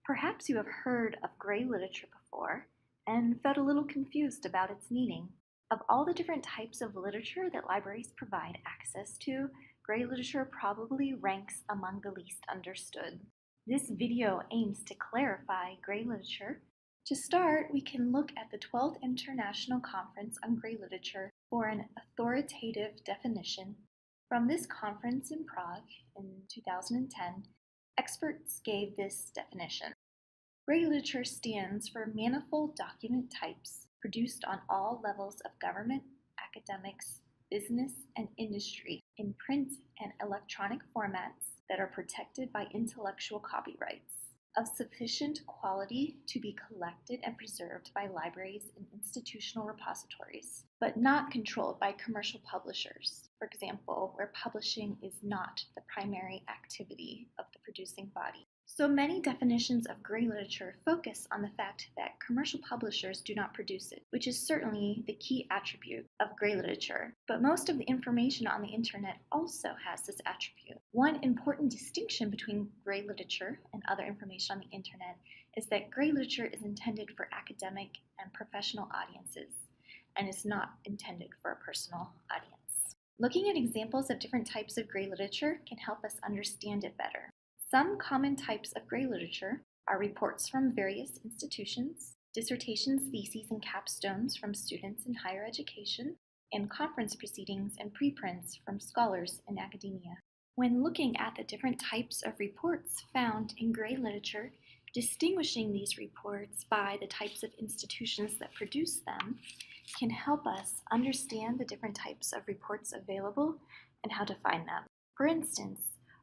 Perhaps you have heard of gray literature before and felt a little confused about its meaning. Of all the different types of literature that libraries provide access to, gray literature probably ranks among the least understood. This video aims to clarify gray literature. To start, we can look at the 12th International Conference on Gray Literature for an authoritative definition. From this conference in Prague in 2010, experts gave this definition. Gray literature stands for manifold document types produced on all levels of government, academics, business, and industry in print and electronic formats that are protected by intellectual copyrights, of sufficient quality to be collected and preserved by libraries and institutional repositories, but not controlled by commercial publishers, for example, where publishing is not the primary activity of the producing body. So many definitions of gray literature focus on the fact that commercial publishers do not produce it, which is certainly the key attribute of gray literature. But most of the information on the internet also has this attribute. One important distinction between gray literature and other information on the internet is that gray literature is intended for academic and professional audiences and is not intended for a personal audience. Looking at examples of different types of gray literature can help us understand it better. Some common types of gray literature are reports from various institutions, dissertations, theses, and capstones from students in higher education, and conference proceedings and preprints from scholars in academia. When looking at the different types of reports found in gray literature, distinguishing these reports by the types of institutions that produce them can help us understand the different types of reports available and how to find them. For instance,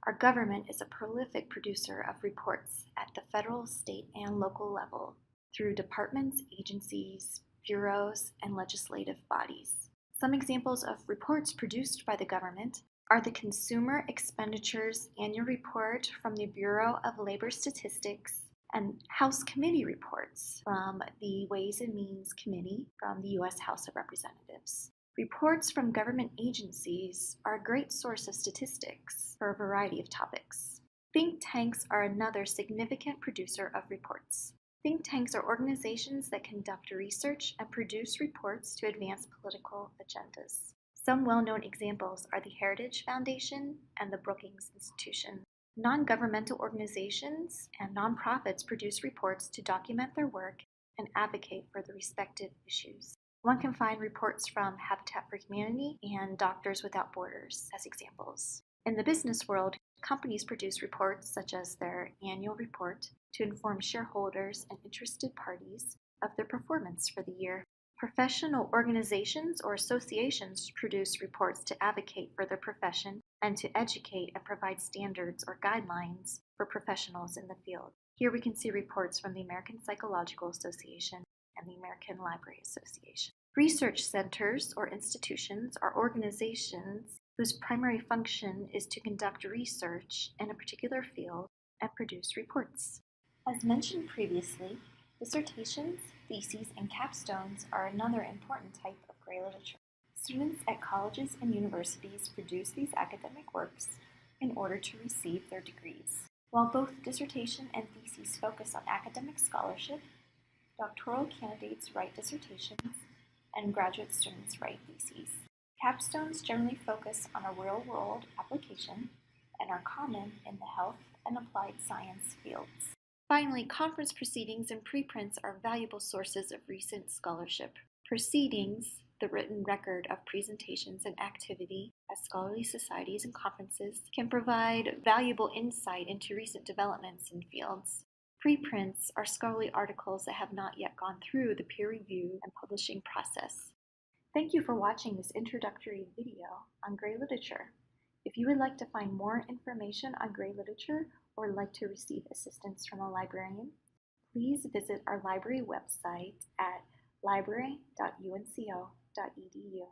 our government is a prolific producer of reports at the federal, state, and local level through departments, agencies, bureaus, and legislative bodies. Some examples of reports produced by the government are the Consumer Expenditures Annual Report from the Bureau of Labor Statistics and House Committee reports from the Ways and Means Committee from the U.S. House of Representatives. Reports from government agencies are a great source of statistics for a variety of topics. Think tanks are another significant producer of reports. Think tanks are organizations that conduct research and produce reports to advance political agendas. Some well-known examples are the Heritage Foundation and the Brookings Institution. Non-governmental organizations and nonprofits produce reports to document their work and advocate for the respective issues. One can find reports from Habitat for Humanity and Doctors Without Borders as examples. In the business world, companies produce reports such as their annual report to inform shareholders and interested parties of their performance for the year. Professional organizations or associations produce reports to advocate for their profession and to educate and provide standards or guidelines for professionals in the field. Here we can see reports from the American Psychological Association and the American Library Association. Research centers or institutions are organizations whose primary function is to conduct research in a particular field and produce reports. As mentioned previously, dissertations, theses, and capstones are another important type of gray literature. Students at colleges and universities produce these academic works in order to receive their degrees. While both dissertation and theses focus on academic scholarship, doctoral candidates write dissertations, and graduate students write theses. Capstones generally focus on a real-world application and are common in the health and applied science fields. Finally, conference proceedings and preprints are valuable sources of recent scholarship. Proceedings, the written record of presentations and activity at scholarly societies and conferences, can provide valuable insight into recent developments in fields. Preprints are scholarly articles that have not yet gone through the peer review and publishing process. Thank you for watching this introductory video on gray literature. If you would like to find more information on gray literature or like to receive assistance from a librarian, please visit our library website at library.unco.edu.